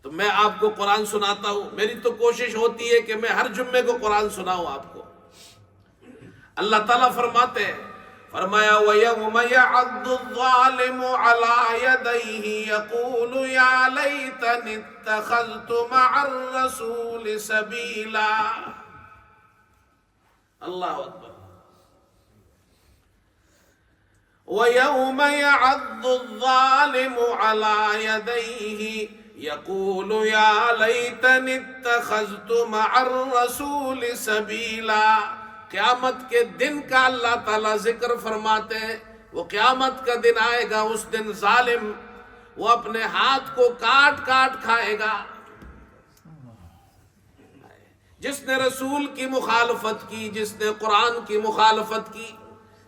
تو میں آپ کو قرآن سناتا ہوں. میری تو کوشش ہوتی ہے کہ میں ہر جمعے کو قرآن سناؤں آپ کو. اللہ تعالیٰ فرماتے ہیں، فرمایا وَيَوْمَ يَعَضُّ الظَّالِمُ عَلَى يَدَيْهِ يَقُولُ يَا لَيْتَنِي اتَّخَذْتُ مَعَ الرَّسُولِ سَبِيلًا. اللہ اکبر. وَيَوْمَ يَعَضُّ الظَّالِمُ عَلَى يَدَيْهِ يَقُولُ يَا لَيْتَنِي اتَّخَذْتُ مَعَ الرَّسُولِ سَبِيلًا. قیامت کے دن کا اللہ تعالیٰ ذکر فرماتے ہیں. وہ قیامت کا دن آئے گا، اس دن ظالم وہ اپنے ہاتھ کو کاٹ کاٹ کھائے گا. جس نے رسول کی مخالفت کی، جس نے قرآن کی مخالفت کی،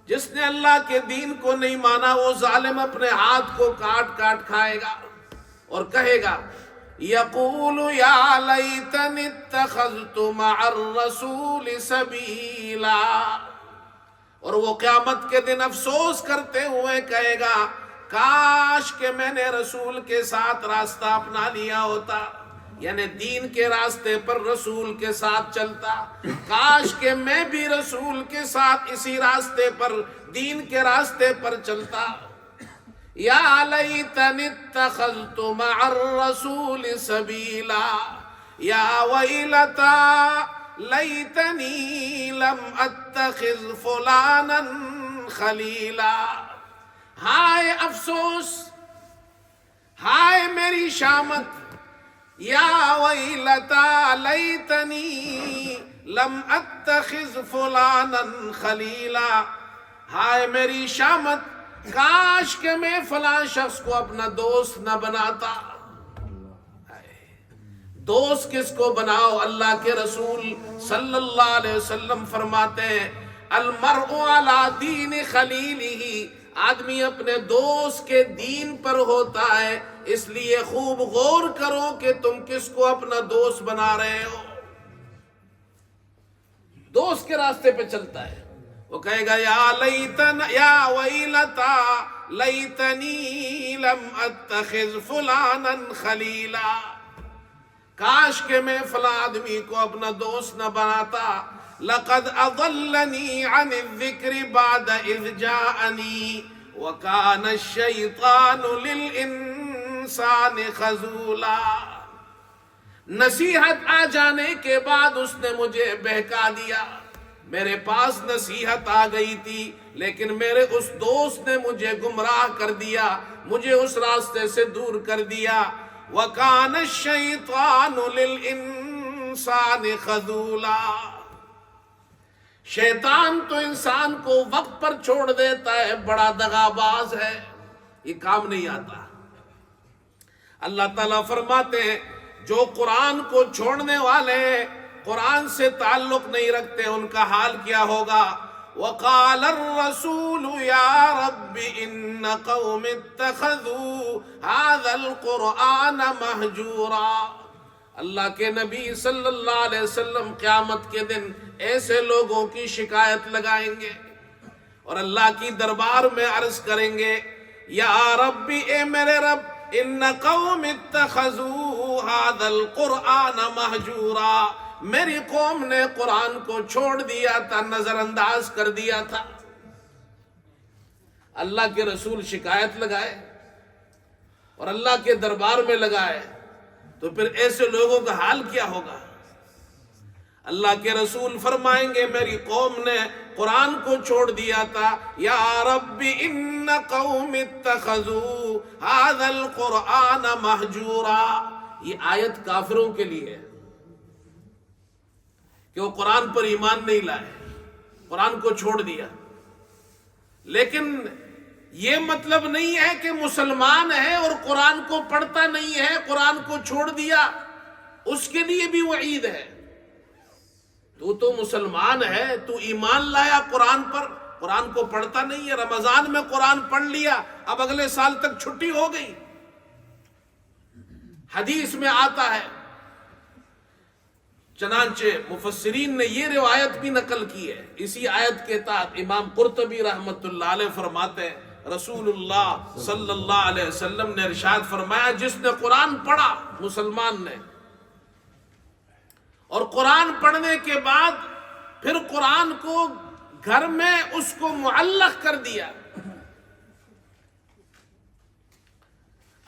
جس نے اللہ کے دین کو نہیں مانا، وہ ظالم اپنے ہاتھ کو کاٹ کاٹ کھائے گا اور کہے گا یقول یا لیتنی اتخذت مع الرسول سبیلا. اور وہ قیامت کے دن افسوس کرتے ہوئے کہے گا کاش کہ میں نے رسول کے ساتھ راستہ اپنا لیا ہوتا، یعنی دین کے راستے پر رسول کے ساتھ چلتا. کاش کہ میں بھی رسول کے ساتھ اسی راستے پر، دین کے راستے پر چلتا. یا لیتنی اتخذت مع الرسول سبیلا یا ویلتا لیتنی لم اتخذ فلانا خلیلا. ہائے افسوس، ہائے میری شامت. یا ویلتا لیتنی لم اتخذ فلانا خلیلا. ہائے میری شامت، کاش کہ میں فلاں شخص کو اپنا دوست نہ بناتا. دوست کس کو بناؤ؟ اللہ کے رسول صلی اللہ علیہ وسلم فرماتے ہیں المرء علی دین خلیلہ. آدمی اپنے دوست کے دین پر ہوتا ہے، اس لیے خوب غور کرو کہ تم کس کو اپنا دوست بنا رہے ہو. دوست کے راستے پہ چلتا ہے، وہ کہے گا یا ویلتا لیتنی لم اتخذ فلانا خلیلا. کاش کہ میں فلاں آدمی کو اپنا دوست نہ بناتا. لقد اضلنی عن الذکر بعد اذ جاءنی وکان الشیطان للانسان خذولا. نصیحت آ جانے کے بعد اس نے مجھے بہکا دیا. میرے پاس نصیحت آ گئی تھی لیکن میرے اس دوست نے مجھے گمراہ کر دیا، مجھے اس راستے سے دور کر دیا. وَكَانَ الشَّيْطَانُ لِلْإِنسَانِ خَذُولًا. شیطان تو انسان کو وقت پر چھوڑ دیتا ہے، بڑا دغاباز ہے، یہ کام نہیں آتا. اللہ تعالیٰ فرماتے ہیں جو قرآن کو چھوڑنے والے ہیں، قرآن سے تعلق نہیں رکھتے، ان کا حال کیا ہوگا. وَقَالَ الرَّسُولُ يَا رَبِّ إِنَّ قَوْمِ اتَّخَذُوا هَذَا الْقُرْآنَ مَهْجُورًا. اللہ کے نبی صلی اللہ علیہ وسلم قیامت کے دن ایسے لوگوں کی شکایت لگائیں گے اور اللہ کی دربار میں عرض کریں گے یا رب، اے میرے رب، ان قوم اتخذوا هذا القرآن مہجورا. میری قوم نے قرآن کو چھوڑ دیا تھا، نظر انداز کر دیا تھا. اللہ کے رسول شکایت لگائے اور اللہ کے دربار میں لگائے تو پھر ایسے لوگوں کا حال کیا ہوگا؟ اللہ کے رسول فرمائیں گے میری قوم نے قرآن کو چھوڑ دیا تھا. یا رب ان قوم اتخذوا هذا القرآن مہجورا. یہ آیت کافروں کے لیے ہے کہ وہ قرآن پر ایمان نہیں لائے، قرآن کو چھوڑ دیا. لیکن یہ مطلب نہیں ہے کہ مسلمان ہے اور قرآن کو پڑھتا نہیں ہے، قرآن کو چھوڑ دیا، اس کے لیے بھی وعید ہے. تو مسلمان ہے، تو ایمان لایا قرآن پر، قرآن کو پڑھتا نہیں ہے. رمضان میں قرآن پڑھ لیا، اب اگلے سال تک چھٹی ہو گئی. حدیث میں آتا ہے، چنانچہ مفسرین نے یہ روایت بھی نقل کی ہے اسی آیت کے تحت. امام قرطبی رحمت اللہ علیہ فرماتے ہیں رسول اللہ صلی اللہ علیہ وسلم نے ارشاد فرمایا جس نے قرآن پڑھا مسلمان نے اور قرآن پڑھنے کے بعد پھر قرآن کو گھر میں اس کو معلق کر دیا،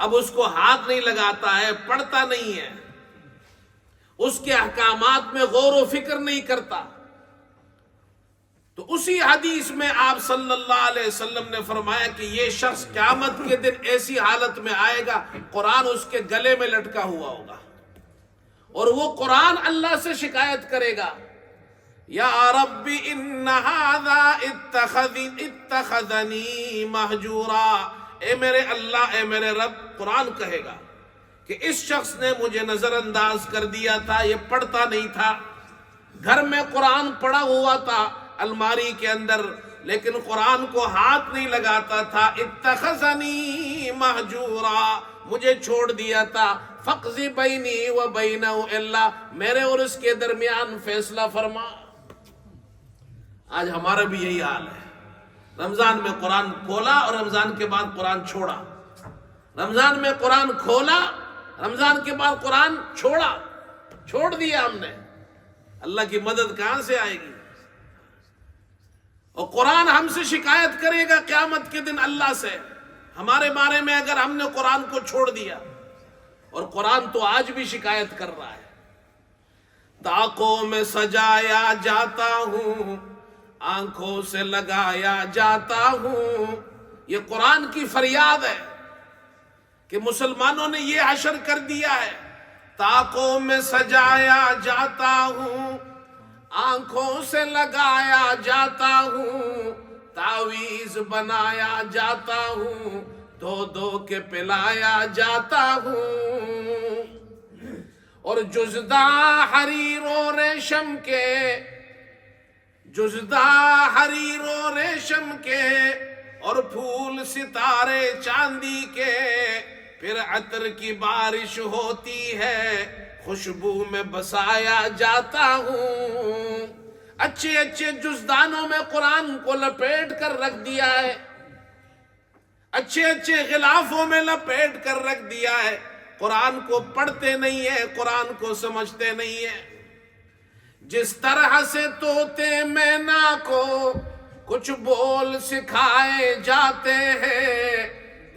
اب اس کو ہاتھ نہیں لگاتا ہے، پڑھتا نہیں ہے، اس کے احکامات میں غور و فکر نہیں کرتا، تو اسی حدیث میں آپ صلی اللہ علیہ وسلم نے فرمایا کہ یہ شخص قیامت کے دن ایسی حالت میں آئے گا قرآن اس کے گلے میں لٹکا ہوا ہوگا اور وہ قرآن اللہ سے شکایت کرے گا، یا رب ان ھذا اتخذنی مہجورا، اے میرے اللہ، اے میرے رب، قرآن کہے گا کہ اس شخص نے مجھے نظر انداز کر دیا تھا، یہ پڑھتا نہیں تھا، گھر میں قرآن پڑھا ہوا تھا الماری کے اندر لیکن قرآن کو ہاتھ نہیں لگاتا تھا، اتخذنی مہجورا، مجھے چھوڑ دیا تھا، فاقض بینی و بینہ، اللہ میرے اور اس کے درمیان فیصلہ فرما۔ آج ہمارا بھی یہی حال ہے، رمضان میں قرآن کھولا اور رمضان کے بعد قرآن چھوڑا، رمضان میں قرآن کھولا، رمضان کے بعد قرآن چھوڑ دیا ہم نے، اللہ کی مدد کہاں سے آئے گی؟ اور قرآن ہم سے شکایت کرے گا قیامت کے دن اللہ سے ہمارے بارے میں اگر ہم نے قرآن کو چھوڑ دیا، اور قرآن تو آج بھی شکایت کر رہا ہے، طاقوں میں سجایا جاتا ہوں، آنکھوں سے لگایا جاتا ہوں، یہ قرآن کی فریاد ہے کہ مسلمانوں نے یہ حشر کر دیا ہے، طاقوں میں سجایا جاتا ہوں، آنکھوں سے لگایا جاتا ہوں، تعویذ بنایا جاتا ہوں، دھو دھو کے پلایا جاتا ہوں، اور جزداں حریر و ریشم کے، جزداں حریر و ریشم کے، اور پھول ستارے چاندی کے، پھر عطر کی بارش ہوتی ہے، خوشبو میں بسایا جاتا ہوں، اچھے اچھے جزدانوں میں قرآن کو لپیٹ کر رکھ دیا ہے، اچھے اچھے غلافوں میں لپیٹ کر رکھ دیا ہے، قرآن کو پڑھتے نہیں ہیں، قرآن کو سمجھتے نہیں ہیں۔ جس طرح سے طوطے مینا کو کچھ بول سکھائے جاتے ہیں،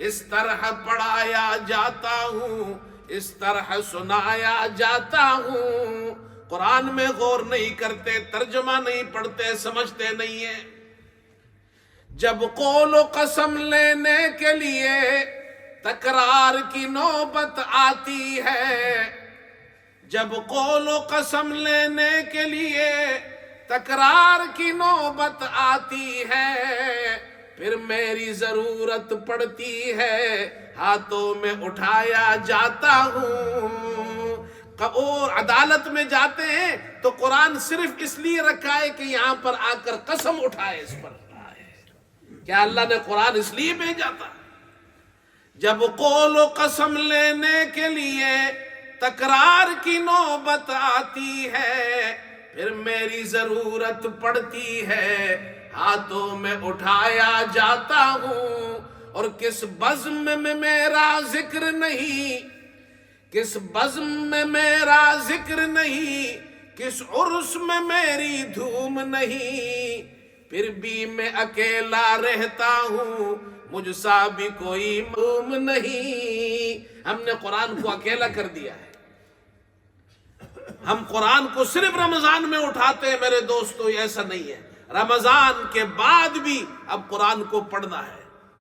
اس طرح پڑھایا جاتا ہوں، اس طرح سنایا جاتا ہوں، قرآن میں غور نہیں کرتے، ترجمہ نہیں پڑھتے، سمجھتے نہیں ہیں۔ جب قول و قسم لینے کے لیے تکرار کی نوبت آتی ہے، جب قول و قسم لینے کے لیے تکرار کی نوبت آتی ہے، پھر میری ضرورت پڑتی ہے، ہاتھوں میں اٹھایا جاتا ہوں۔ اور عدالت میں جاتے ہیں تو قرآن صرف اس لیے رکھا ہے کہ یہاں پر آ کر قسم اٹھائے اس پر، کیا اللہ نے قرآن اس لیے بھیجا تھا؟ جب قول و قسم لینے کے لیے تکرار کی نوبت آتی ہے، پھر میری ضرورت پڑتی ہے، ہاتھوں میں اٹھایا جاتا ہوں، اور کس بزم میں میرا ذکر نہیں، کس بزم میں میرا ذکر نہیں، کس عرس میں میری دھوم نہیں، پھر بھی میں اکیلا رہتا ہوں، مجھ سا بھی کوئی معلوم نہیں۔ ہم نے قرآن کو اکیلا کر دیا ہے، ہم قرآن کو صرف رمضان میں اٹھاتے ہیں میرے دوستو، ایسا نہیں ہے، رمضان کے بعد بھی اب قرآن کو پڑھنا ہے۔